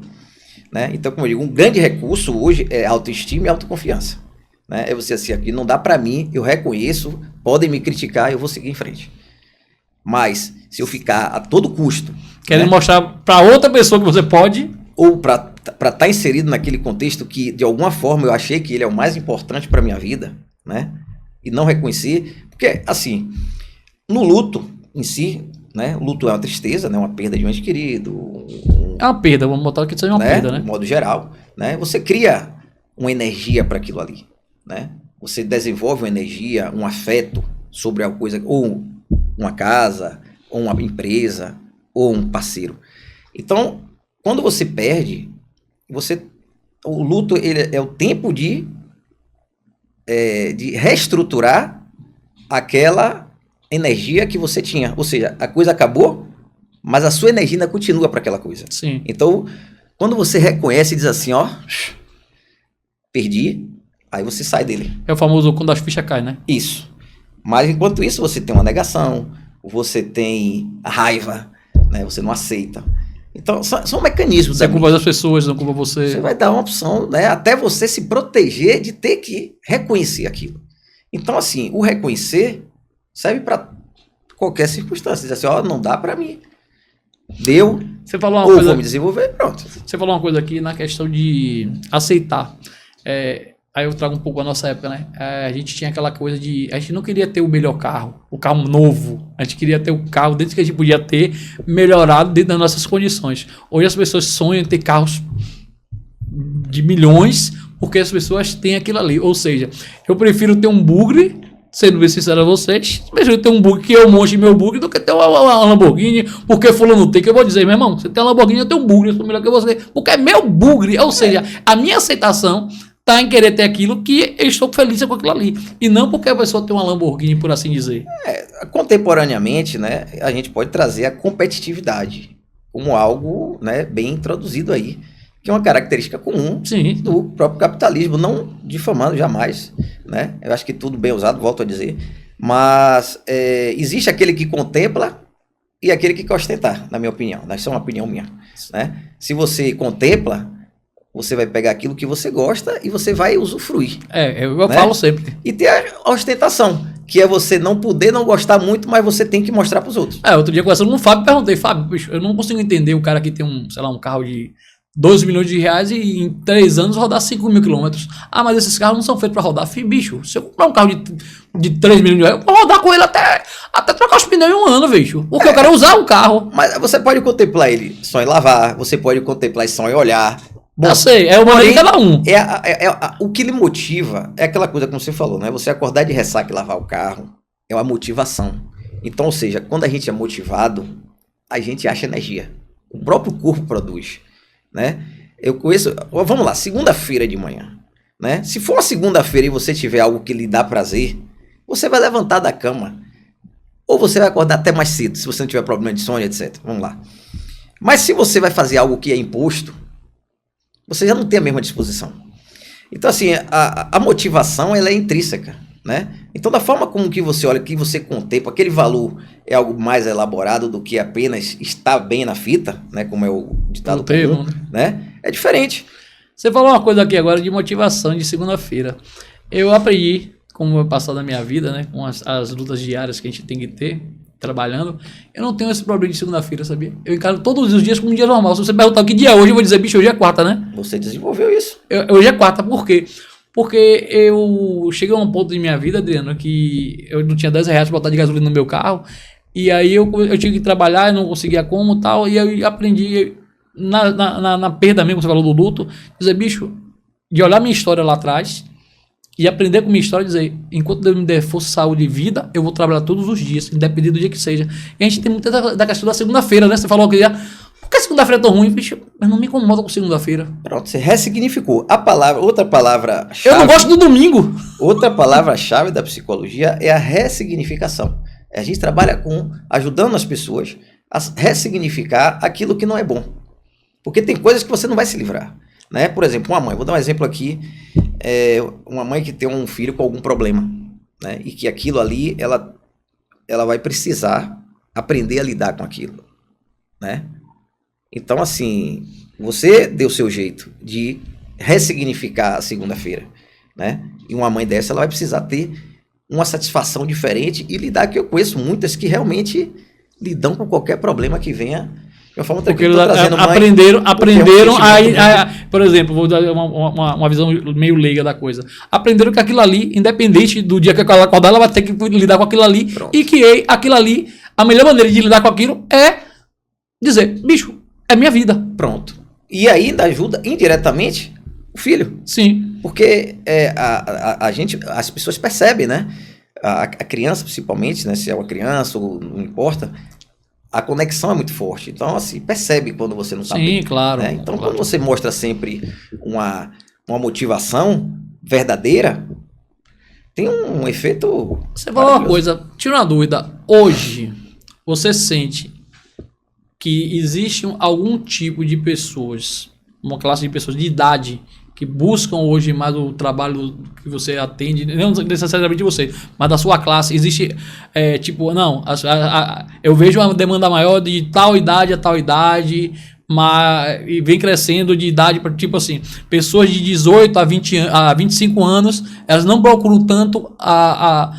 Né? Então, como eu digo, um grande recurso hoje é autoestima e autoconfiança. Né? É você assim, aqui não dá para mim, eu reconheço, podem me criticar, eu vou seguir em frente. Mas, se eu ficar a todo custo... Querendo mostrar para outra pessoa que você pode... Ou para estar inserido naquele contexto que, de alguma forma, eu achei que ele é o mais importante para minha vida, né? E não reconhecer... Porque, assim, no luto em si, né? O luto é uma tristeza, né? Uma perda de um ente querido... É uma perda, vamos botar que seja uma perda, né? De modo geral, né? Você cria uma energia para aquilo ali, né? Você desenvolve uma energia, um afeto sobre a coisa, ou uma casa, ou uma empresa, ou um parceiro. Então, quando você perde, o luto ele é o tempo de reestruturar aquela energia que você tinha. Ou seja, a coisa acabou, mas a sua energia ainda continua para aquela coisa. Sim. Então, quando você reconhece e diz assim, ó, perdi, aí você sai dele. É o famoso quando as fichas caem, né? Isso. Mas enquanto isso, você tem uma negação, você tem a raiva, né? Você não aceita. Então, são mecanismos. Você culpa das pessoas, não culpa você. Você vai dar uma opção, né? Até você se proteger de ter que reconhecer aquilo. Então, assim, o reconhecer serve para qualquer circunstância. Diz assim, ó, não dá para mim. Deu, você falou uma ou coisa, vou me desenvolver, pronto. Você falou uma coisa aqui na questão de aceitar. Aí eu trago um pouco a nossa época, né? A gente tinha aquela coisa de... A gente não queria ter o melhor carro, o carro novo. A gente queria ter o carro dentro que a gente podia ter, melhorado dentro das nossas condições. Hoje as pessoas sonham em ter carros de milhões, porque as pessoas têm aquilo ali. Ou seja, eu prefiro ter um bugre, sendo bem sincero a vocês, prefiro ter um bugre que eu monte meu bugre do que ter uma Lamborghini, porque fulano tem, que eu vou dizer, meu irmão, você tem uma Lamborghini, eu tenho um bugre, eu sou melhor que você, porque é meu bugre. Ou seja, a minha aceitação tá em querer ter aquilo que eu estou feliz com aquilo ali. E não porque a pessoa tem uma Lamborghini, por assim dizer. Contemporaneamente, né, a gente pode trazer a competitividade como algo, né, bem introduzido aí, que é uma característica comum do próprio capitalismo, não difamando jamais, né? Eu acho que tudo bem usado, volto a dizer. Mas existe aquele que contempla e aquele que quer ostentar, na minha opinião. Isso é uma opinião minha, né? Se você contempla, Você vai pegar aquilo que você gosta e você vai usufruir. Eu falo sempre. E ter a ostentação, que é você não poder não gostar muito, mas você tem que mostrar para os outros. Outro dia conversando com o Fábio, perguntei, Fábio, bicho, eu não consigo entender o cara que tem um carro de 12 milhões de reais e em 3 anos rodar 5 mil quilômetros. Mas esses carros não são feitos para rodar. Bicho, se eu comprar um carro de 3 milhões de reais, eu vou rodar com ele até trocar os pneus em 1 ano, bicho. Porque eu quero usar o carro. Mas você pode contemplar ele só em lavar, você pode contemplar ele só em olhar. Bom, eu sei, é o maneiro de cada um. O que lhe motiva é aquela coisa que você falou, né? Você acordar de ressaca e lavar o carro é uma motivação. Então, ou seja, quando a gente é motivado, a gente acha energia. O próprio corpo produz, né? Eu conheço, vamos lá, segunda-feira de manhã, né? Se for uma segunda-feira e você tiver algo que lhe dá prazer, você vai levantar da cama. Ou você vai acordar até mais cedo, se você não tiver problema de sono, etc. Vamos lá. Mas se você vai fazer algo que é imposto, você já não tem a mesma disposição. Então, assim, a motivação, ela é intrínseca, né? Então, da forma como que você olha, que você contempla, aquele valor é algo mais elaborado do que apenas estar bem na fita, né? Como é o ditado comum, né? É diferente. Você falou uma coisa aqui agora de motivação de segunda-feira. Eu aprendi, como eu passar da minha vida, né? Com as lutas diárias que a gente tem que ter, trabalhando, eu não tenho esse problema de segunda-feira, sabia? Eu encaro todos os dias como um dia normal. Se você perguntar que dia é hoje, eu vou dizer, bicho, hoje é quarta, né? Você desenvolveu isso. Hoje é quarta, por quê? Porque eu cheguei a um ponto de minha vida, Adriano, que eu não tinha 10 reais pra botar de gasolina no meu carro, e aí eu tinha que trabalhar, eu não conseguia como e tal, e aí eu aprendi, na perda mesmo, você falou do luto, dizer, bicho, de olhar minha história lá atrás, e aprender com minha história e dizer, enquanto Deus me der força, saúde e vida, eu vou trabalhar todos os dias, independente do dia que seja. E a gente tem muito da questão da segunda-feira, né? Você falou que por que segunda-feira é tão ruim? Bicho, eu não me incomodo com segunda-feira. Pronto, você ressignificou. Outra palavra-chave... Eu não gosto do domingo. Outra palavra-chave da psicologia é a ressignificação. A gente trabalha ajudando as pessoas a ressignificar aquilo que não é bom. Porque tem coisas que você não vai se livrar. Né? Por exemplo, uma mãe, vou dar um exemplo aqui, uma mãe que tem um filho com algum problema, né? E que aquilo ali, ela vai precisar aprender a lidar com aquilo, né? Então, assim, você deu seu jeito de ressignificar a segunda-feira, né? E uma mãe dessa, ela vai precisar ter uma satisfação diferente e lidar, que eu conheço muitas que realmente lidam com qualquer problema que venha. Porque eles aprenderam por exemplo, vou dar uma visão meio leiga da coisa. Aprenderam que aquilo ali, independente do dia que ela acordar, ela vai ter que lidar com aquilo ali. Pronto. E que aquilo ali, a melhor maneira de lidar com aquilo é dizer, bicho, é minha vida. Pronto. E ainda ajuda indiretamente o filho. Sim. Porque as pessoas percebem, né? A criança, principalmente, né? Se é uma criança ou não importa, a conexão é muito forte. Então, assim, percebe quando você não está bem. Sim, claro. Né? Então, claro. Quando você mostra sempre uma motivação verdadeira, tem um efeito... Você falou uma coisa, tira uma dúvida. Hoje, você sente que existe algum tipo de pessoas, uma classe de pessoas de idade, que buscam hoje mais o trabalho que você atende, não necessariamente você, mas da sua classe, existe, eu vejo uma demanda maior de tal idade a tal idade, e vem crescendo de idade, tipo assim, pessoas de 18 a 25 anos, elas não procuram tanto a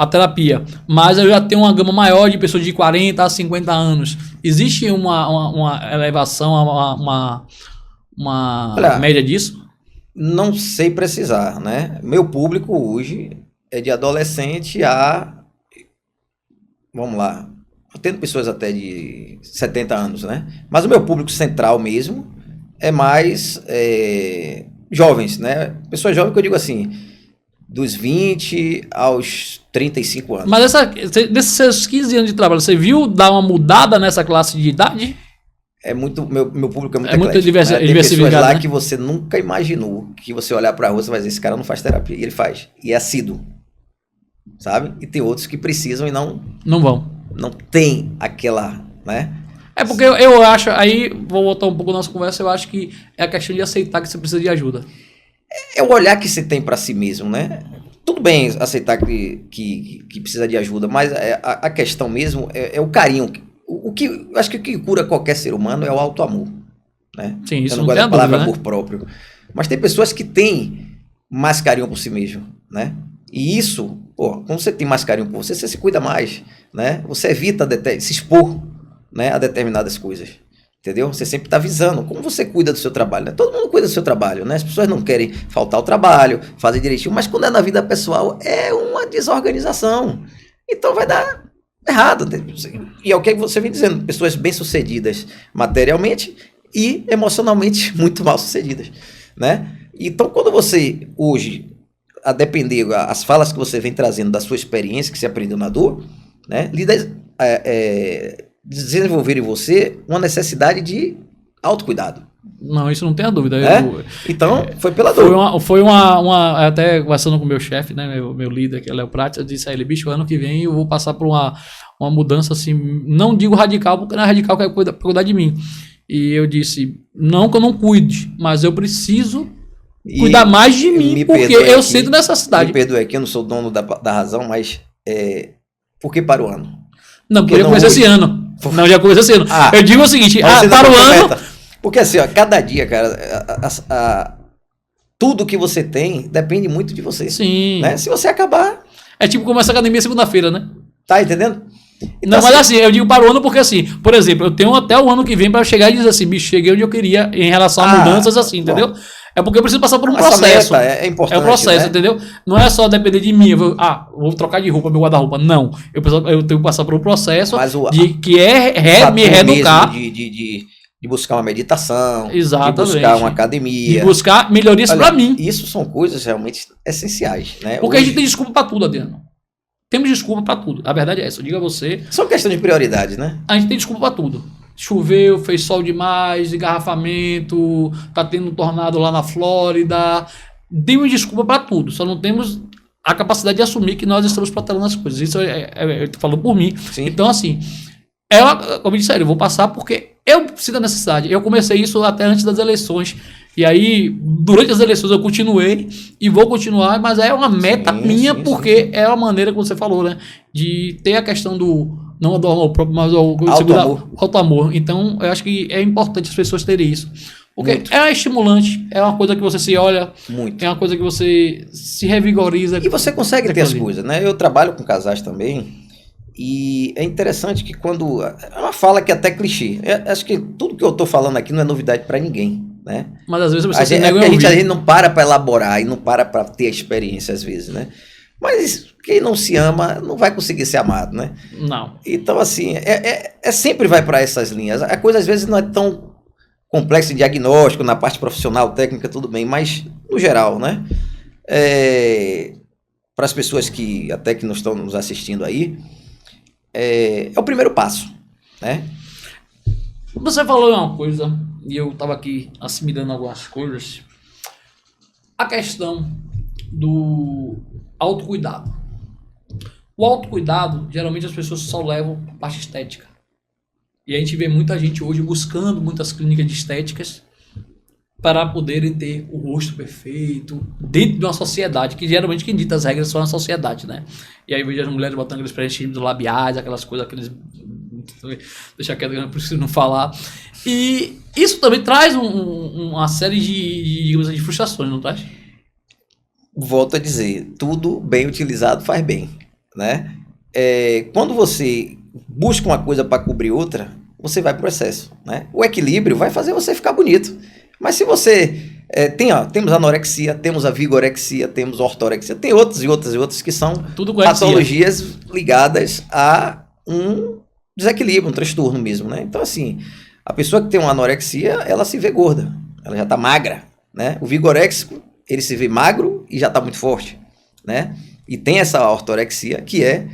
terapia, mas eu já tenho uma gama maior de pessoas de 40 a 50 anos. Existe uma elevação, uma média disso? Não sei precisar, né? Meu público hoje é de adolescente a... Vamos lá. Eu tenho pessoas até de 70 anos, né? Mas o meu público central mesmo é mais jovens, né? Pessoas jovens que eu digo assim, dos 20 aos 35 anos. Mas desses seus 15 anos de trabalho, você viu dar uma mudada nessa classe de idade? Meu público é muito eclético, diversificado. Tem pessoas lá, né? Que você nunca nunca imaginou, que você olhar pra rua, você vai dizer, esse cara não faz terapia, e ele faz, e é assíduo, sabe? E tem outros que precisam e não vão. Não tem aquela, né? É porque eu acho, aí vou voltar um pouco na nossa conversa, eu acho que é a questão de aceitar que você precisa de ajuda. É o olhar que você tem pra si mesmo, né? Tudo bem aceitar que precisa de ajuda, mas a questão mesmo é o carinho. Acho que o que cura qualquer ser humano é o auto-amor, né? Sim, isso eu não gosto da palavra amor próprio. Mas tem pessoas que têm mais carinho por si mesmo, né? E isso, quando você tem mais carinho por você, você se cuida mais, né? Você evita se expor, né, a determinadas coisas, entendeu? Você sempre está visando como você cuida do seu trabalho, né? Todo mundo cuida do seu trabalho, né? As pessoas não querem faltar ao trabalho, fazer direitinho, mas quando é na vida pessoal, é uma desorganização. Então vai dar errado. E é o que você vem dizendo, pessoas bem-sucedidas materialmente e emocionalmente muito mal-sucedidas, né? Então, quando você hoje, a depender as falas que você vem trazendo da sua experiência, que você aprendeu na dor, né? Desenvolver em você uma necessidade de autocuidado. Não, isso não tem a dúvida. Então, foi pela dor. Foi uma até conversando com o meu chefe, né, meu líder, que é o Léo Prates, eu disse a ele, bicho, ano que vem eu vou passar por uma mudança assim, não digo radical, porque não é radical que é cuidar de mim. E eu disse, não que eu não cuide, mas eu preciso cuidar mais de mim, porque eu sinto necessidade. Me perdoe aqui, eu não sou dono da razão, mas por que para o ano? Não, porque já começou esse ano. Não, já começou esse ano. Eu digo o seguinte, para o ano... Porque assim, cada dia, cara, tudo que você tem depende muito de você. Sim. Né? Se você acabar... É tipo começar a academia segunda-feira, né? Tá entendendo? Então, não, mas assim, eu digo para o ano porque assim, por exemplo, eu tenho até o ano que vem para chegar e dizer assim, bicho, cheguei onde eu queria em relação a mudanças assim, entendeu? É porque eu preciso passar por um processo. Meta é importante. É um processo, né? Entendeu? Não é só depender de mim. Vou trocar de roupa, meu guarda-roupa. Não. Eu tenho que passar por um processo que é me reeducar. De buscar uma meditação. Exatamente. De buscar uma academia. De buscar melhorias para mim. Isso são coisas realmente essenciais, né? Porque hoje... a gente tem desculpa para tudo, Adriano. Temos desculpa para tudo. A verdade é essa. Eu digo a você. São questão de prioridade, né? A gente tem desculpa para tudo. Choveu, fez sol demais, engarrafamento, tá tendo um tornado lá na Flórida. Demos desculpa para tudo. Só não temos a capacidade de assumir que nós estamos protelando as coisas. Isso eu tô falando por mim. Sim. Então, assim, como eu disse, eu vou passar porque eu preciso da necessidade. Eu comecei isso até antes das eleições. E aí, durante as eleições, eu continuei e vou continuar, mas é uma meta minha, porque é a maneira que você falou, né? De ter a questão do. Não do amor próprio, mas o auto-amor. Então, eu acho que é importante as pessoas terem isso. Porque muito. É estimulante, é uma coisa que você se olha, muito. É uma coisa que você se revigoriza. E você consegue ter as coisas, né? Eu trabalho com casais também. E é interessante que quando... É uma fala que é até clichê. Acho que tudo que eu estou falando aqui não é novidade para ninguém, né? Mas às vezes você a gente não para elaborar e não para ter a experiência às vezes, né? Mas quem não se ama não vai conseguir ser amado, né? Não. Então, assim, sempre vai para essas linhas. A coisa às vezes não é tão complexa em diagnóstico, na parte profissional, técnica, tudo bem, mas no geral, né? Para as pessoas que até que não estão nos assistindo aí, é o primeiro passo, né? Você falou uma coisa, e eu estava aqui assimilando algumas coisas. A questão do autocuidado. O autocuidado, geralmente as pessoas só levam a parte estética. E a gente vê muita gente hoje buscando muitas clínicas de estéticas para poderem ter o rosto perfeito dentro de uma sociedade, que geralmente quem dita as regras são a sociedade, né? E aí eu vejo as mulheres botando aqueles preenchimentos labiais, aquelas coisas, deixa quieto, não preciso não falar. E isso também traz uma série de frustrações, não traz? Volto a dizer, tudo bem utilizado faz bem, né? Quando você busca uma coisa para cobrir outra, você vai pro excesso, né? O equilíbrio vai fazer você ficar bonito. Mas se você... temos anorexia, temos a vigorexia, temos ortorexia, tem outras e outras que são patologias ligadas a um desequilíbrio, um transtorno mesmo, né? Então, assim, a pessoa que tem uma anorexia, ela se vê gorda, ela já está magra, né? O vigoréxico, ele se vê magro e já está muito forte, né? E tem essa ortorexia, que é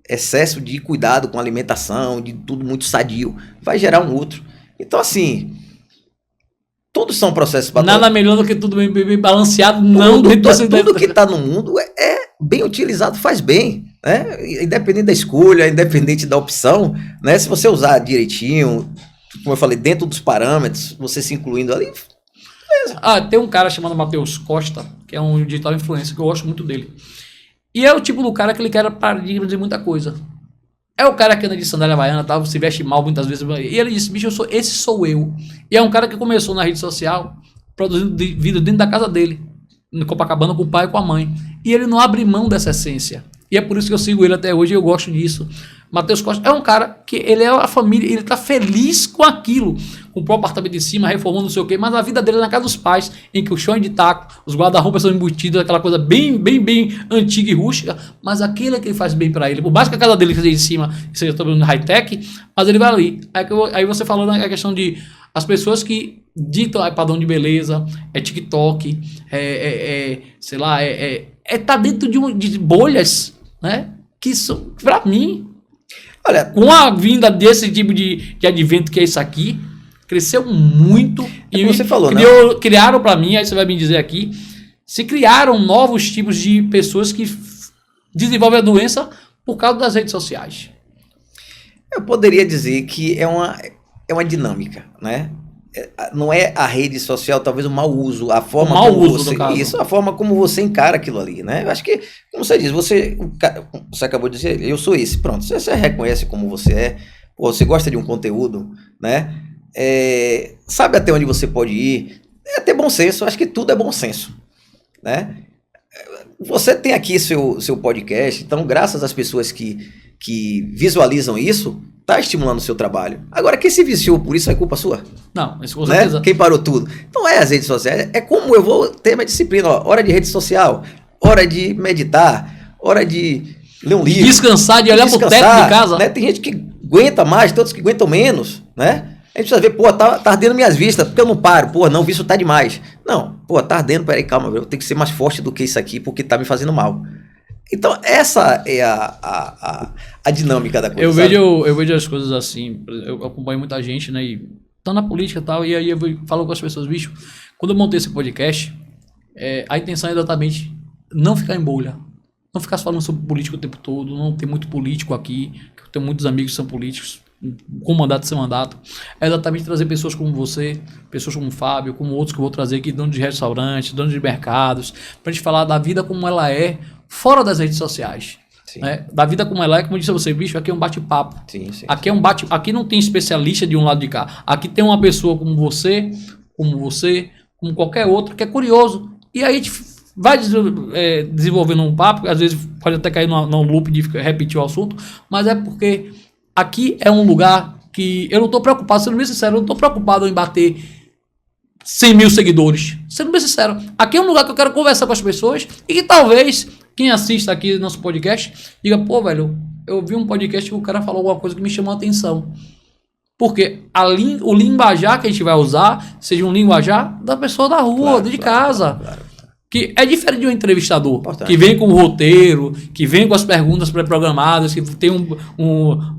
excesso de cuidado com a alimentação, de tudo muito sadio, vai gerar um outro. Então, assim... Todos são processos patológicos. Nada melhor do que tudo bem balanceado. Tudo que está no mundo é bem utilizado, faz bem. Né? Independente da escolha, independente da opção. Né? Se você usar direitinho, como eu falei, dentro dos parâmetros, você se incluindo ali, beleza. Tem um cara chamado Matheus Costa, que é um digital influencer, que eu gosto muito dele. E é o tipo do cara que ele quer paradigma de muita coisa. É o cara que anda de sandália havaiana, tá? Se veste mal muitas vezes. E ele disse, bicho, esse sou eu. E é um cara que começou na rede social, produzindo vídeo dentro da casa dele, no Copacabana, com o pai e com a mãe. E ele não abre mão dessa essência. E é por isso que eu sigo ele até hoje e eu gosto disso. Matheus Costa é um cara que ele é a família, ele tá feliz com aquilo. Comprou o apartamento de cima, reformou não sei o quê, mas a vida dele é na casa dos pais, em que o chão é de taco, os guarda-roupas são embutidos, aquela coisa bem antiga e rústica, mas aquilo é que ele faz bem pra ele. Por mais que a casa dele seja em cima, seja todo high-tech, mas ele vai ali. Aí você falou na questão de as pessoas que ditam padrão de beleza, TikTok, sei lá, tá dentro de bolhas, né? Que isso, pra mim, olha, com a vinda desse tipo de advento que é isso aqui, cresceu muito. E você falou, criaram pra mim, aí você vai me dizer aqui, se criaram novos tipos de pessoas que desenvolvem a doença por causa das redes sociais. Eu poderia dizer que é uma dinâmica, né? Não é a rede social, talvez o mau uso, a forma a forma como você encara aquilo ali, né? Eu acho que, como você diz, você acabou de dizer, eu sou esse, pronto, você reconhece como você é, você gosta de um conteúdo, né? Sabe até onde você pode ir, é ter bom senso, acho que tudo é bom senso, né? Você tem aqui seu podcast, então graças às pessoas que visualizam isso, tá estimulando o seu trabalho. Agora, quem se viciou por isso é culpa sua? Não, isso com certeza. Né? Quem parou tudo? Não é as redes sociais, é como eu vou ter minha disciplina, ó, hora de rede social, hora de meditar, hora de ler um livro. Descansar, de olhar pro teto de casa. Né? Tem gente que aguenta mais, tem outros que aguentam menos, né? A gente precisa ver, tá ardendo minhas vistas, porque eu não paro, não, isso tá demais. Não, tá ardendo, peraí, calma, eu tenho que ser mais forte do que isso aqui, porque tá me fazendo mal. Então, essa é a dinâmica da coisa. Eu vejo as coisas assim, eu acompanho muita gente, né, e tá na política e tal, e aí eu falo com as pessoas, bicho, quando eu montei esse podcast, a intenção é exatamente não ficar em bolha, não ficar falando sobre política o tempo todo, não ter muito político aqui, que eu tenho muitos amigos que são políticos, com mandato sem mandato, é exatamente trazer pessoas como você, pessoas como o Fábio, como outros que eu vou trazer aqui, donos de restaurantes, donos de mercados, pra gente falar da vida como ela é, fora das redes sociais. Né? Da vida como ela é, como eu disse a você, bicho, aqui é um bate-papo. Aqui é um aqui não tem especialista de um lado de cá. Aqui tem uma pessoa como você, como qualquer outro, que é curioso. E aí a gente vai desenvolvendo um papo, às vezes pode até cair num loop de repetir o assunto, mas é porque aqui é um lugar que eu não estou preocupado, sendo bem sincero, eu não estou preocupado em bater 100 mil seguidores. Sendo bem sincero, aqui é um lugar que eu quero conversar com as pessoas e que talvez quem assista aqui no nosso podcast diga, pô, velho, eu vi um podcast que o cara falou alguma coisa que me chamou a atenção. Porque o linguajar que a gente vai usar seja um linguajar da pessoa da rua, de casa. Claro. Que é diferente de um entrevistador, que vem com o roteiro, que vem com as perguntas pré-programadas, que tem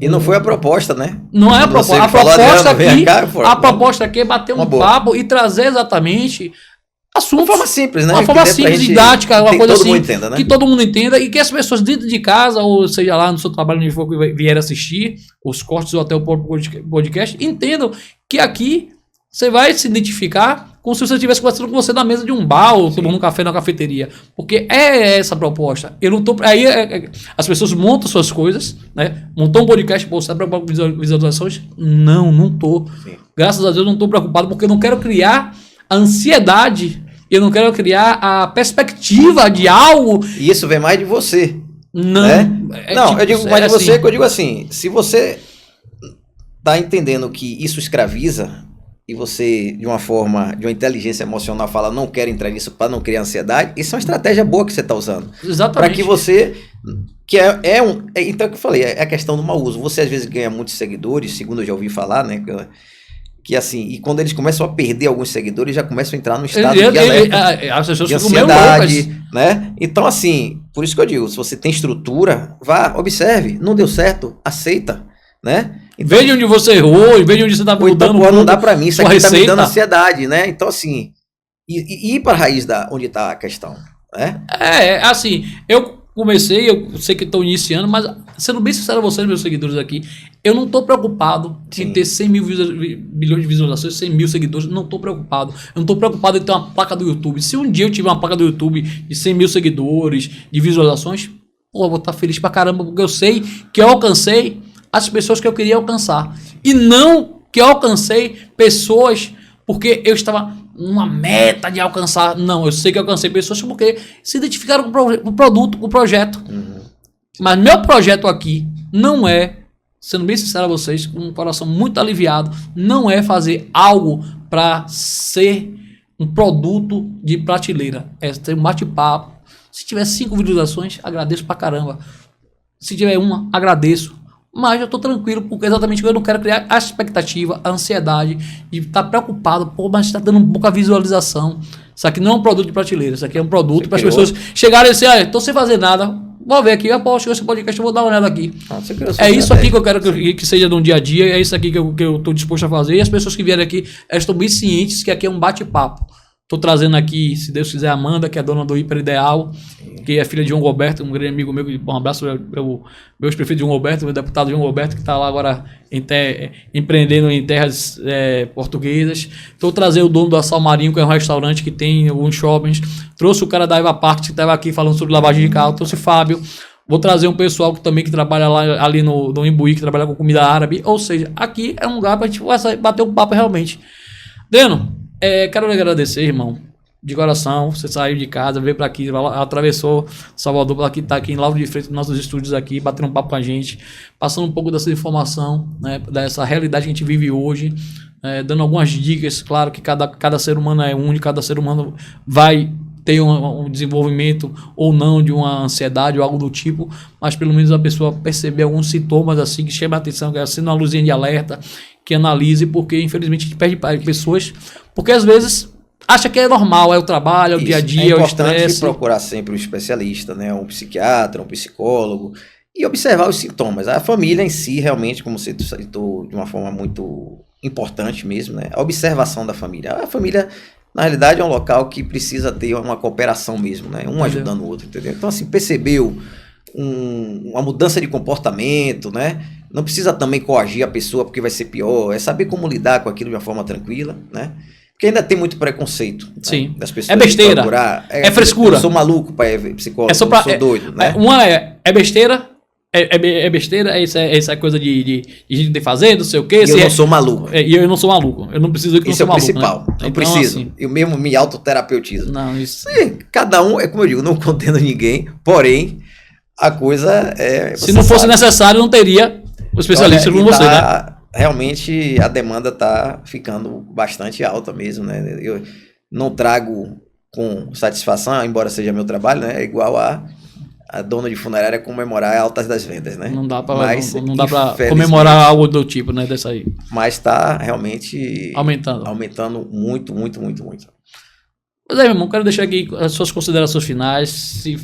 E não foi a proposta, né? Não é a proposta. A proposta aqui é bater um papo e trazer exatamente assuntos. Uma forma simples, né? Uma forma simples, didática, uma coisa assim, entenda, né? que todo mundo entenda e que as pessoas dentro de casa, ou seja lá no seu trabalho, onde for que vier assistir, os cortes ou até o próprio podcast, entendam que aqui você vai se identificar como se você estivesse conversando com você na mesa de um bar ou tomando um café na cafeteria. Porque é essa a proposta. Eu não tô. Aí as pessoas montam suas coisas, né? Montou um podcast, pô, você tá preocupado com visualizações? Não tô. Sim. Graças a Deus eu não tô preocupado, porque eu não quero criar a ansiedade, eu não quero criar a perspectiva de algo. E isso vem mais de você. Não. Né? Não, eu digo mais de você, que eu digo assim, se você tá entendendo que isso escraviza, e você, de uma inteligência emocional, fala, não quero entrar nisso para não criar ansiedade, isso é uma estratégia boa que você está usando. Exatamente. Para que você, então é o que eu falei, é a questão do mau uso. Você às vezes ganha muitos seguidores, segundo eu já ouvi falar, né, que assim, e quando eles começam a perder alguns seguidores, já começam a entrar no estado de alerta, de ansiedade, né? Então assim, por isso que eu digo, se você tem estrutura, vá, observe, não deu certo, aceita, né? Então, veja onde você errou, e veja onde você está mudando. Então, não dá para mim, isso aqui está me dando ansiedade, né? Então, assim, ir para a raiz onde está a questão, né? Assim, eu comecei, eu sei que estou iniciando, mas sendo bem sincero a vocês, meus seguidores aqui, eu não estou preocupado em ter 100 milhões de visualizações, 100 mil seguidores, não estou preocupado. Eu não estou preocupado em ter uma placa do YouTube. Se um dia eu tiver uma placa do YouTube de 100 mil seguidores, de visualizações, pô, eu vou estar feliz pra caramba, porque eu sei que eu alcancei as pessoas que eu queria alcançar. E não que eu alcancei pessoas porque eu estava numa meta de alcançar. Não, eu sei que eu alcancei pessoas porque se identificaram com o produto, com o projeto. Mas meu projeto aqui não é, sendo bem sincero a vocês, com um coração muito aliviado, não é fazer algo para ser um produto de prateleira. É ter um bate-papo. Se tiver 5 visualizações, agradeço pra caramba. Se tiver uma, agradeço. Mas eu tô tranquilo, porque exatamente eu não quero criar a expectativa, a ansiedade de estar preocupado. Pô, mas está dando pouca visualização. Isso aqui não é um produto de prateleira. Isso aqui é um produto para as pessoas chegarem e dizer, tô sem fazer nada. Vou ver aqui, chegou esse podcast, eu vou dar uma olhada aqui. É isso aqui que eu quero que seja de um dia a dia, é isso aqui que eu tô disposto a fazer. E as pessoas que vierem aqui, elas estão bem cientes que aqui é um bate-papo. Tô trazendo aqui, se Deus quiser, a Amanda, que é a dona do Hiper Ideal, que é filha de João Roberto, um grande amigo meu. Um abraço para o meu ex-prefeito João Roberto, meu deputado João Roberto, que está lá agora empreendendo em terras portuguesas. Estou trazendo o dono do Assal Marinho, que é um restaurante que tem alguns shoppings. Trouxe o cara da Eva Park, que estava aqui falando sobre lavagem de carro. Trouxe Fábio. Vou trazer um pessoal que trabalha lá, ali no Imbuí, que trabalha com comida árabe. Ou seja, aqui é um lugar para a gente bater um papo realmente. Deno, quero lhe agradecer, irmão, de coração. Você saiu de casa, veio para aqui, atravessou Salvador para aqui, tá aqui em Lauro de Freitas, nos nossos estúdios aqui, batendo um papo com a gente, passando um pouco dessa informação, né, dessa realidade que a gente vive hoje, dando algumas dicas. Claro que cada ser humano é único, cada ser humano vai ter um desenvolvimento ou não de uma ansiedade ou algo do tipo, mas pelo menos a pessoa perceber alguns sintomas assim que chama a atenção, que é assim uma luzinha de alerta, que analise, porque infelizmente a gente perde pessoas, porque às vezes acha que é normal, é o trabalho, é o dia a dia, é o estresse. É importante procurar sempre um especialista, né, um psiquiatra, um psicólogo, e observar os sintomas. A família em si, realmente, como você citou de uma forma muito importante mesmo, né, a observação da família. A família, na realidade, é um local que precisa ter uma cooperação mesmo, né, um ajudando o outro, entendeu? Então, assim, percebeu uma mudança de comportamento, né? Não precisa também coagir a pessoa porque vai ser pior, é saber como lidar com aquilo de uma forma tranquila, né? Porque ainda tem muito preconceito. Sim. Né? Das pessoas é besteira, é frescura. Eu sou maluco para psicólogo, eu sou doido, né? Uma é besteira, é besteira, essa coisa de gente de fazer, não sei o quê. E eu não sou maluco. E eu não sou maluco, eu não preciso que eu sou maluco. Isso é o principal, né? Não então, preciso, assim, eu mesmo me autoterapeutizo. Não, isso... Sim, cada um, é como eu digo, não condeno ninguém, porém, a coisa é... Se não fosse necessário, não teria o especialista como você, né? Realmente a demanda está ficando bastante alta mesmo, né? Eu não trago com satisfação, embora seja meu trabalho, né? É igual a dona de funerária comemorar altas das vendas, né? Não dá para comemorar algo do tipo, né? Dessa aí. Mas está realmente aumentando muito, muito, muito, muito. Mas aí, meu irmão, quero deixar aqui as suas considerações finais. Se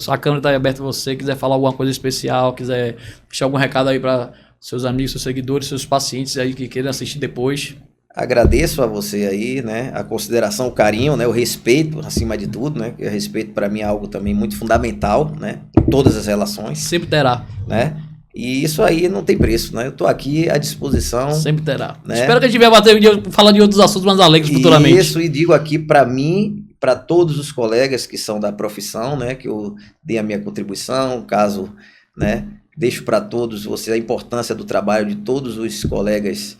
a câmera está aberta para você, quiser falar alguma coisa especial, quiser deixar algum recado aí para seus amigos, seus seguidores, seus pacientes aí que queiram assistir depois. Agradeço a você aí, né, a consideração, o carinho, né, o respeito, acima de tudo, né, que o respeito para mim é algo também muito fundamental, né, em todas as relações. Sempre terá. Né, e isso aí não tem preço, né, eu tô aqui à disposição. Sempre terá. Né? Espero que a gente venha bater um dia, falar de outros assuntos mais alegres futuramente. Isso, e digo aqui para mim, para todos os colegas que são da profissão, né, que eu dei a minha contribuição, caso, né, deixo para todos você a importância do trabalho de todos os colegas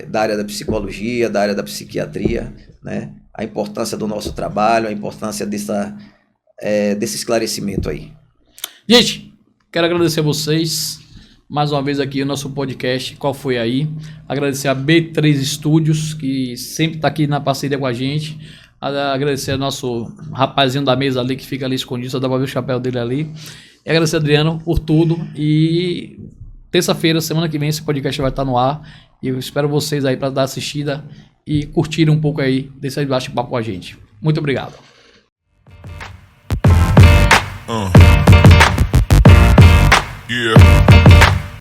da área da psicologia, da área da psiquiatria, né? A importância do nosso trabalho, a importância desse esclarecimento aí. Gente, quero agradecer a vocês mais uma vez aqui no nosso podcast Qual Foi Aí? Agradecer a B3 Studios, que sempre está aqui na parceria com a gente. Agradecer ao nosso rapazinho da mesa ali, que fica ali escondido, só dá pra ver o chapéu dele ali. E agradecer a Adriano por tudo. E terça-feira, semana que vem, esse podcast vai estar no ar. E eu espero vocês aí para dar assistida e curtir um pouco aí desse bate-papo com a gente. Muito obrigado. Yeah.